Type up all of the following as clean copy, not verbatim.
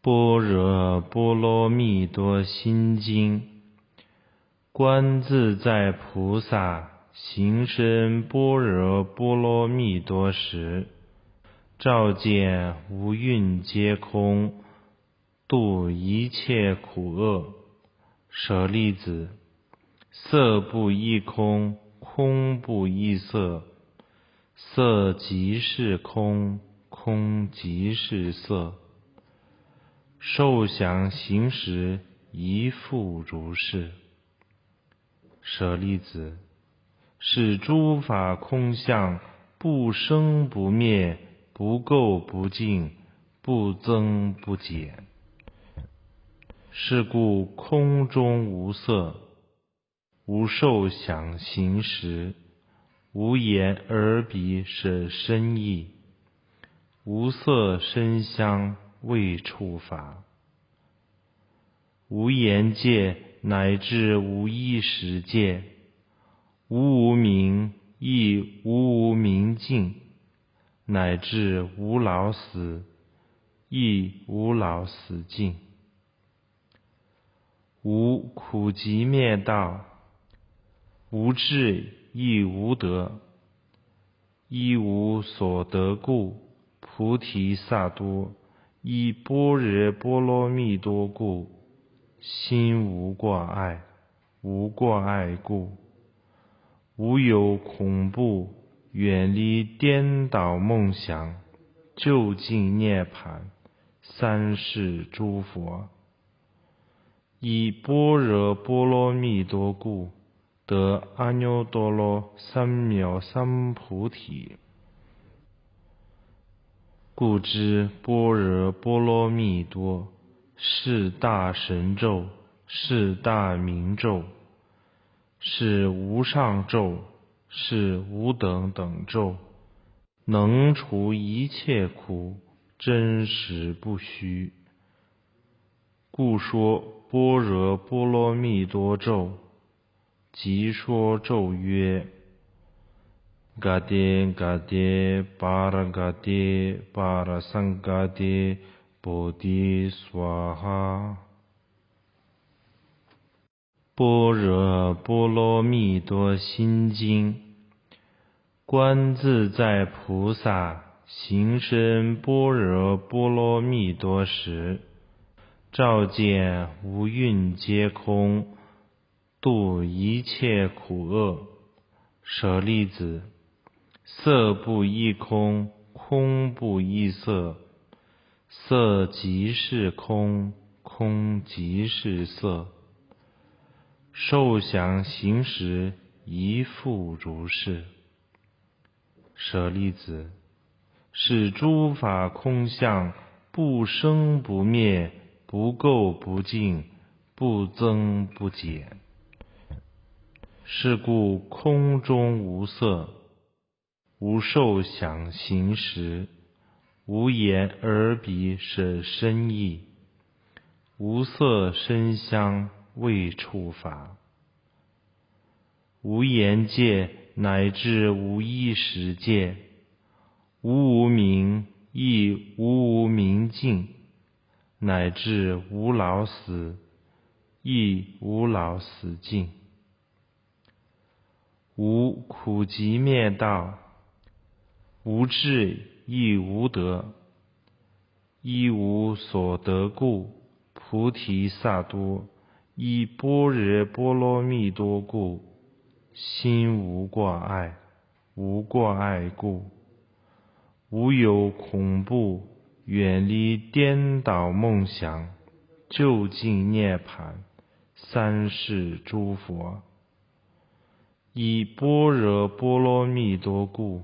般若波罗蜜多心经。观自在菩萨行深般若波罗蜜多时，照见五蕴皆空，度一切苦厄。舍利子，色不异空，空不异色，色即是空，空即是色。受想行识亦复如是。舍利子，是诸法空相，不生不灭，不垢不净，不增不减。是故空中无色，无受想行识，无眼耳鼻舌身意，无色声香味触法，无眼界乃至无意识界，无无明亦无无明尽，乃至无老死亦无老死尽。无苦集灭道，无智亦无得，亦无所得故，菩提萨埵依般若波罗蜜多故，心无挂碍，无挂碍故，无有恐怖，远离颠倒梦想，究竟涅槃，三世诸佛。依般若波罗蜜多故，得阿耨多罗三藐三菩提。故知般若波罗蜜多，是大神咒，是大明咒，是无上咒，是无等等咒，能除一切苦，真实不虚。故说般若波罗蜜多咒，即说咒曰：嘎爹嘎爹巴拉嘎爹巴拉桑嘎爹波提娑哈。般若波罗蜜多心经。观自在菩萨行深般若波罗蜜多时，照见五蕴皆空，度一切苦厄。舍利子，色不异空，空不异色，色即是空，空即是色。受想行识亦复如是。舍利子，是诸法空相，不生不灭，不垢不净，不增不减。是故空中无色，无受想行识，无眼耳鼻舌身意，无色声香味触法，无眼界乃至无意识界，无无明亦无无明尽，乃至无老死亦无老死尽。无苦集灭道，无智亦无得，亦无所得故，菩提萨埵依般若波罗蜜多故，心无挂碍，无挂碍故，无有恐怖，远离颠倒梦想，究竟涅槃，三世诸佛。依般若波罗蜜多故，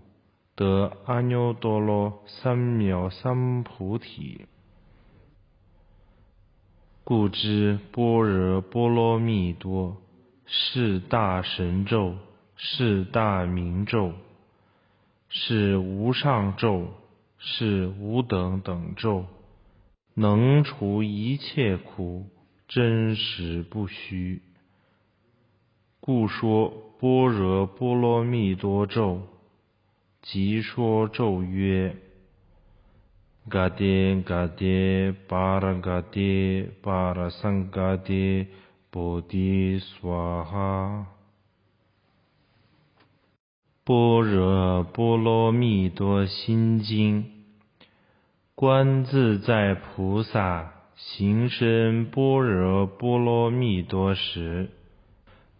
得阿耨多罗三藐三菩提。故知般若波罗蜜多，是大神咒，是大明咒，是无上咒，是无等等咒，能除一切苦，真实不虚。故说般若波罗蜜多咒，即说咒曰： Gade Gade Paragade Parasangade Bodhi Swaha。般若波罗蜜多心经，观自在菩萨行深般若波罗蜜多时，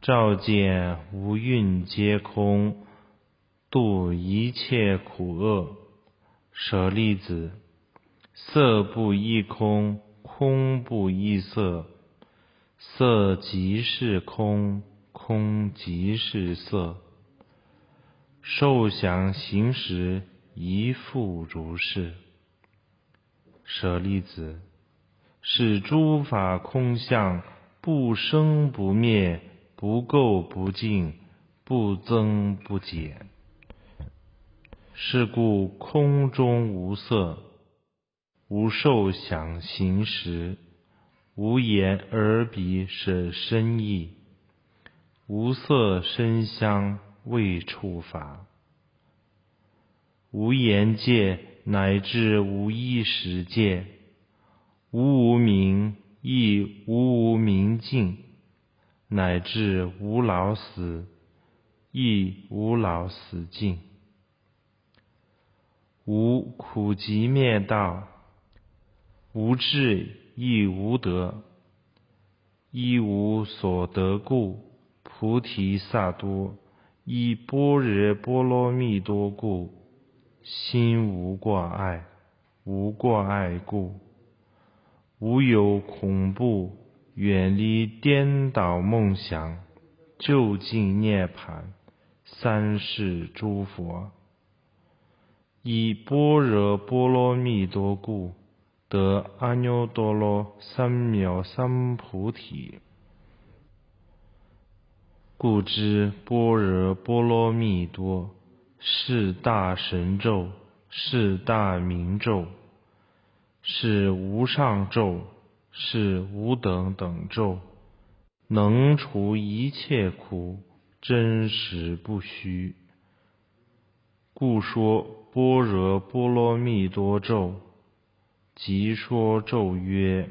照见五蕴皆空，度一切苦厄。舍利子，色不异空，空不异色，色即是空，空即是色。受想行识亦复如是。舍利子，是诸法空相，不生不灭，不垢不净，不增不减。是故空中无色，无受想行识，无眼耳鼻舌身意，无色声香味触法，无眼界乃至无意识界，无无明亦无无明尽，乃至无老死亦无老死尽。无苦集灭道，无智亦无得，亦无所得故，菩提萨埵依般若波罗蜜多故，心无挂碍，无挂碍故，无有恐怖，远离颠倒梦想，究竟涅槃，三世诸佛。依般若波罗蜜多故，得阿耨多罗三藐三菩提。故知般若波罗蜜多是大神咒，是大明咒，是无上咒，是无等等咒，能除一切苦，真实不虚。故说般若波罗蜜多咒，即说咒曰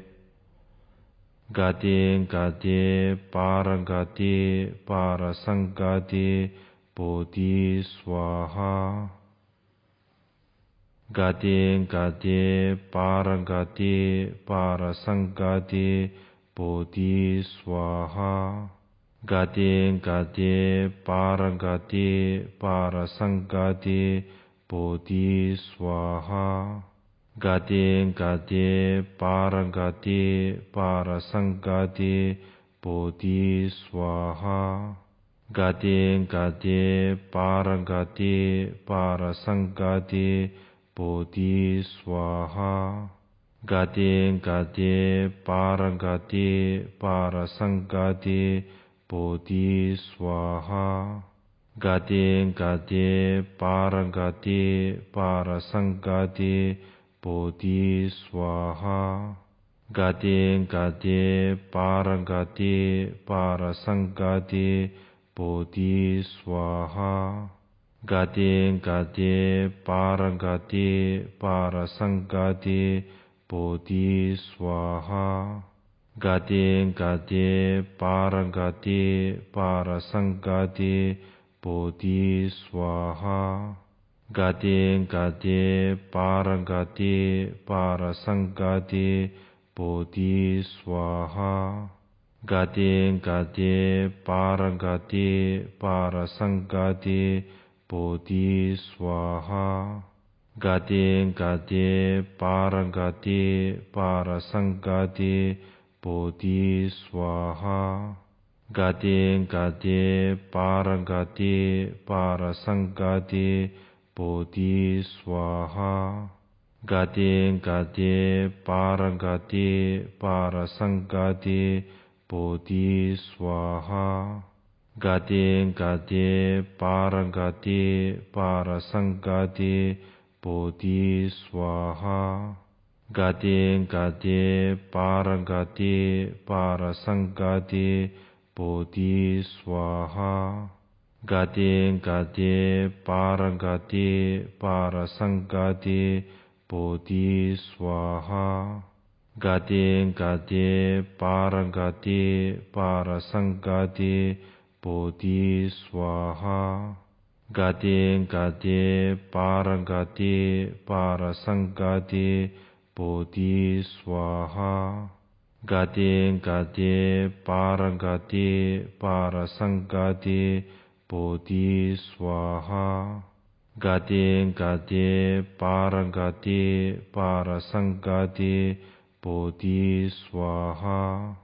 ：Gade Gade Paragade Parasangade Bodhi Swaha。Gade Gade Paragade Parasangade Bodhi Swaha。Gade Gade Paragade Parasangade Bodhi Swaha。Gade Gade Paragade Parasangade Bodhi Swaha。Gade Gade Paragade Parasangade Bodhi Swaha。Gade Gade Paragade Parasangade Bodhi Swaha。Gade Gade Paragade Parasangade Bodhi Swaha。Gade Gade Paragade Parasangade Bodhi Swaha。Gade Gade Paragade Parasangade Bodhi Swaha。Gade Gade Paragade Parasangade Bodhi Swaha。Gade Gade Paragade Parasangade Bodhi Swaha。Gade Gade Paragade Parasangade Bodhi Swaha。Gade Gade Paragade Parasangade Bodhi Swaha。Gade Gade Paragade Parasangade Bodhi Swaha。Gade Gade Paragade Parasangade Bodhi Swaha。Gade Gade Paragade Parasangade Bodhi Swaha。Gade Gade Paragade Parasangade Bodhi Swaha。Gade Gade Paragade Parasangade Bodhi Swaha Gade Gade Paragade Parasangade Bodhi Swaha Gade Gade Paragade Parasangade Bodhi Swaha Gade Gade Paragade Parasangade Bodhi Swaha Gade Gade Paragade Parasangade Bodhi Swaha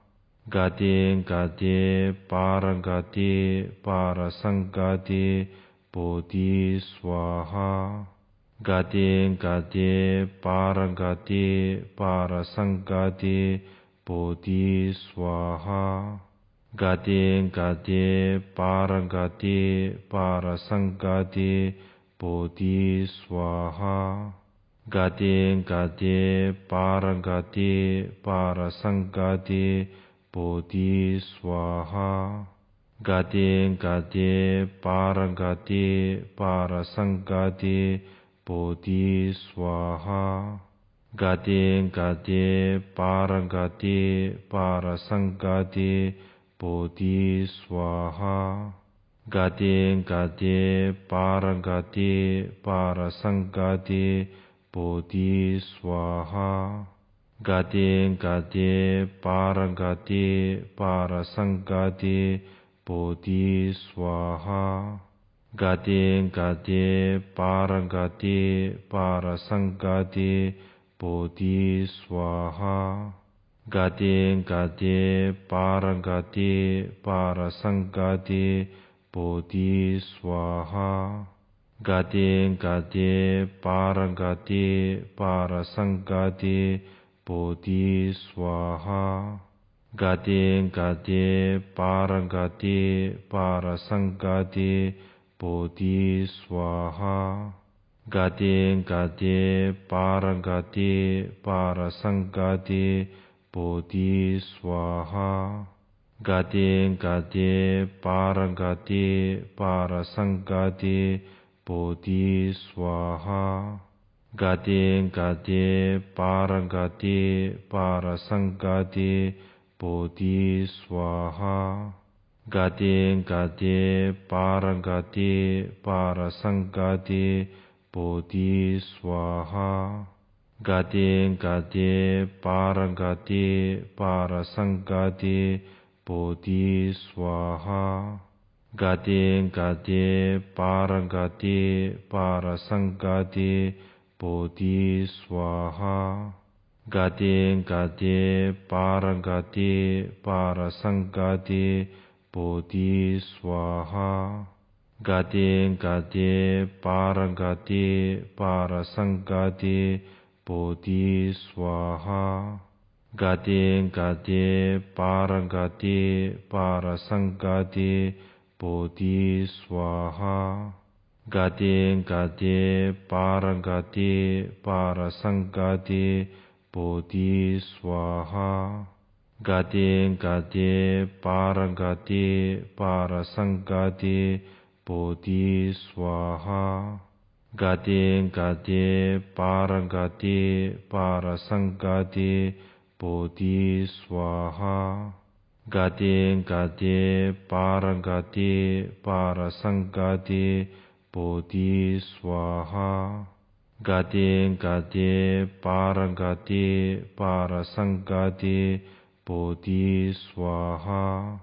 Gade Gade Paragade Parasangade Bodhi Swaha Gade Gade Paragade Parasangade Bodhi Swaha Gade Gade Paragade Parasangade Bodhi Swaha Gade Gade Paragade Parasangade Bodhi Swaha Gade Gade Paragade Parasangade Bodhi Swaha Gade Gade Paragade Parasangade Bodhi Swaha Gade Gade Paragade Parasangade Bodhi Swaha Gade Gade Paragade Parasangade Bodhi Swaha Gade Gade Paragade Parasangade Bodhi Swaha Gade Gade Paragade Parasangade Bodhi Swaha Gade Gade Paragade Parasangade Bodhi Swaha Gade Gade Paragade Parasangade Bodhi Swaha Gade Gade Paragade Parasangade Bodhi Swaha Gade Gade Paragade Parasangade Bodhi Swaha Gade Gade Paragade Parasangade Bodhi Swaha Gade Gade Paragade Parasangade Bodhi Swaha Gade Gade Paragade Parasangade Bodhi Swaha Gade Gade Paragade Parasangade Bodhi Swaha Gade Gade Paragade Parasangade Bodhi Swaha Gade Gade Paragade Parasangade Bodhi Swaha Gade Gade Paragade Parasangade Bodhi Swaha Gade Gade Paragade Parasangade Bodhi Swaha Gade Gade Paragade Parasangade Bodhi Swaha Gade Gade Paragade Parasangade Bodhi Swaha Gade Gade Paragade Parasangade Bodhi Swaha Gade Gade Paragade Parasangade Bodhi Swaha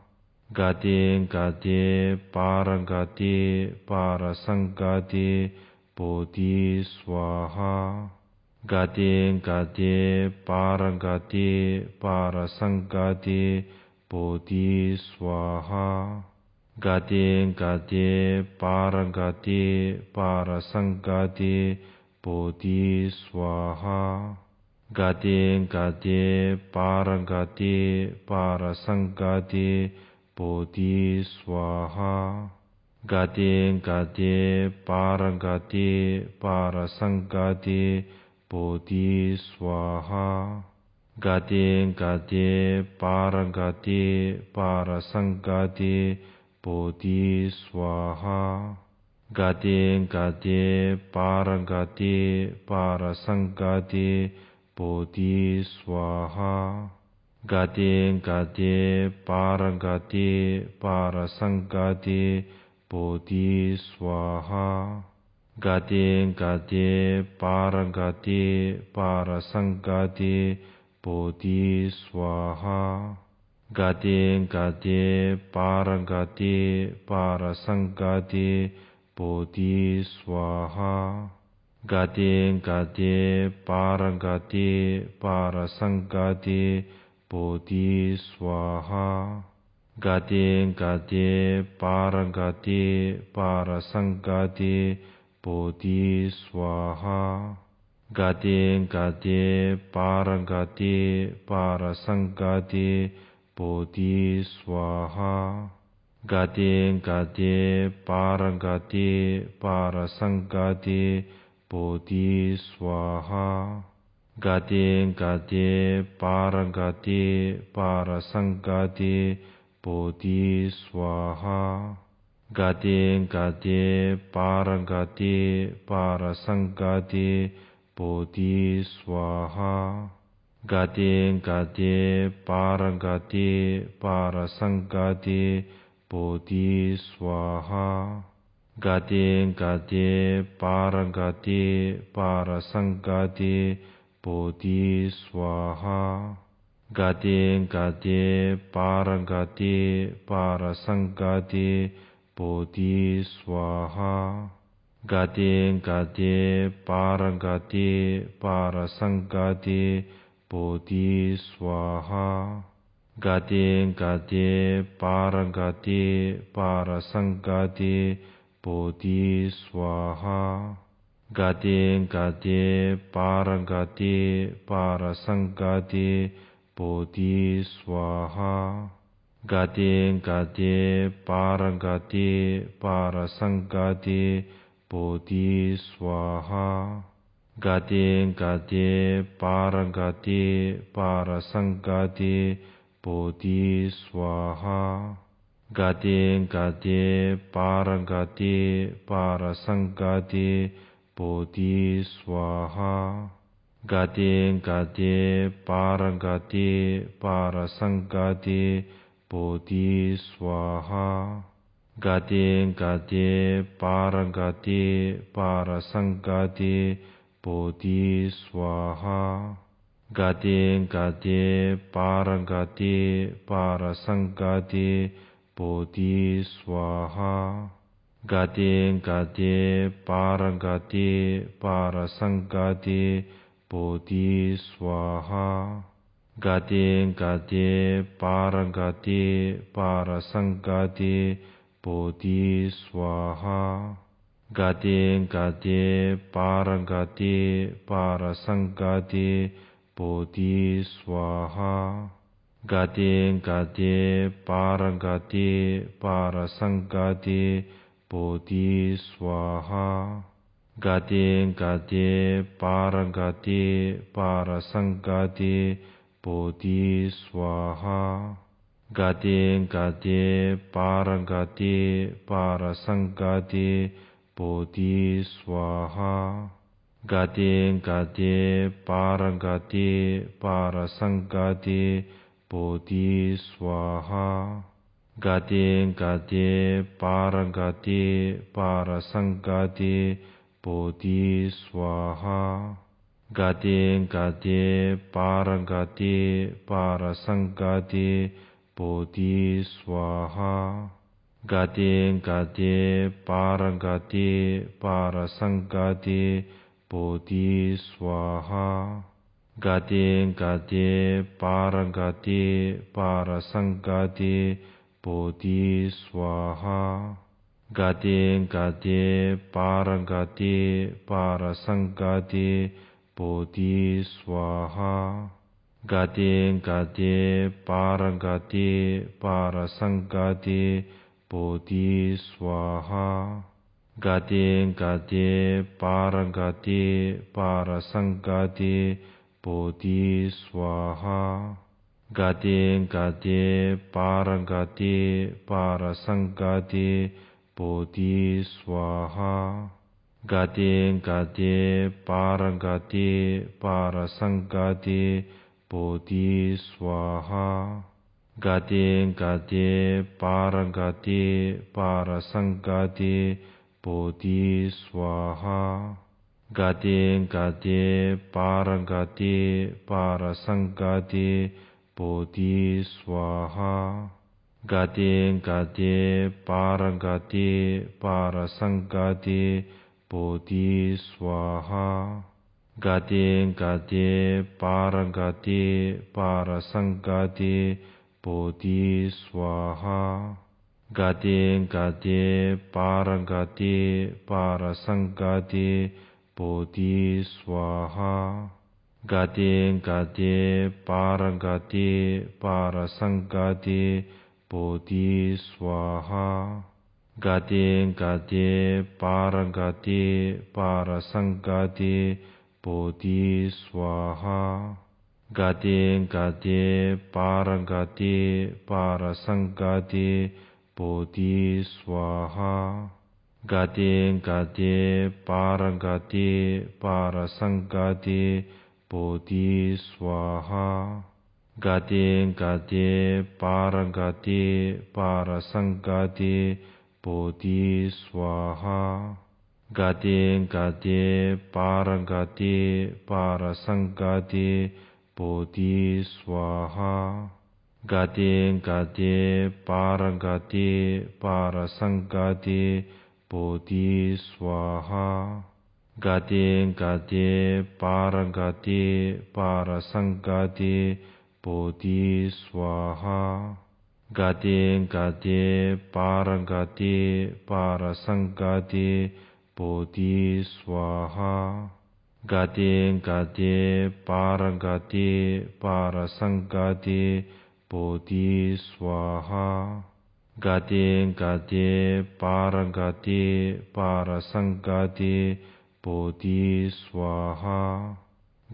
Gade Gade Paragade Parasangade Bodhi Swaha Gade Gade Paragade Parasangade Bodhi Swaha Gade Gade Paragade Parasangade Bodhi Swaha Gade Gade Paragade Parasangade Bodhi Swaha Gade Gade Paragade Parasangade Bodhi Swaha Gade Gade Paragade Parasangade Bodhi Swaha Gati Gati Paragati Parasangati Bodhi Swaha. Gati Gati Paragati Parasangati Bodhi Swaha. Gati Gati Paragati Parasangati Bodhi Swaha. Gati Gati Paragati Parasangati Bodhi Swaha. Gati Gati Paragati Parasangati Bodhi Swaha. Gati Gati Paragati Parasangati Bodhi Swaha. Gati Gati Paragati Parasangati Bodhi Swaha. Gati Gati Paragati Parasangati Bodhi Swaha. Gati Gati Paragati Parasangati Bodhi Swaha. Gati Gati Paragati Parasangati Bodhi Swaha. Gati Gati Paragati Parasangati Bodhi Swaha. Gati Gati Paragati Parasangati Bodhi Swaha. Gati Gati Paragati Parasangati Bodhi Swaha. Gati Gati Paragati Parasangati Bodhi Swaha. Gati Gati Paragati Parasangati Bodhi Swaha. Gati Gati Paragati Parasangati Bodhi Swaha. Gati Gati Paragati Parasangati Bodhi Swaha. Gati Gati Paragati Parasangati Bodhi Swaha. Gati Gati Paragati Parasangati Bodhi Swaha. Gati Gati Paragati Parasangati Bodhi Swaha. Gati Gati Paragati Parasangati Bodhi Swaha. Gati Gati Paragati Parasangati Bodhi Swaha. Gati Gati Paragati Parasangati Bodhi Swaha. Gati Gati Paragati Parasangati Bodhi Swaha. Gati Gati Paragati Parasangati Bodhi Swaha. Gati Gati Paragati Parasangati Bodhi Swaha. Gati Gati Paragati Parasangati Bodhi Swaha. Gati Gati Paragati Parasangati Bodhi Swaha. Gati Gati Paragati Parasangati Bodhi Swaha. Gati Gati Paragati Parasangati Bodhi Swaha. Gati Gati Paragati Parasangati Bodhi Swaha. Gati Gati Paragati Parasangati Bodhi Swaha. Gati Gati Paragati Parasangati Bodhi Swaha. Gati Gati Paragati Parasangati Bodhi Swaha. Gati Gati Paragati Parasangati Bodhi Swaha. Gati Gati Paragati Parasangati Bodhi Swaha. Gati Gati Paragati Parasangati Bodhi Swaha Gati Gati Paragati Parasangati Bodhi Swaha Gati Gati Paragati Parasangati Bodhi Swaha Gati Gati Paragati Parasangati Bodhi Swaha Gati Gati Paragati Parasangati Bodhi Swaha Gati Gati Paragati Parasangati Bodhi Swaha Gati Gati Paragati Parasangati Bodhi Swaha Gati Gati Paragati Parasangati Bodhi Swaha Gati Gati Paragati Parasangati Bodhi Swaha Gati Gati Paragati Parasangati Bodhi Swaha Gati Gati Paragati Parasangati Bodhi Swaha Gati Gati Paragati Parasangati Bodhi Swaha Gati Gati Paragati Parasangati Bodhi Swaha Gati Gati Paragati Parasangati Bodhi Swaha Gati Gati Paragati Parasangati Bodhi Swaha Gati Gati Paragati Parasangati Bodhi Swaha Gati Gati Paragati Parasangati Bodhi Swaha Gati Gati Paragati Parasangati Bodhi Swaha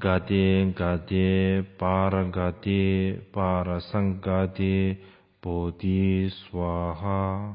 Gati Gati Paragati Parasangati Bodhi Swaha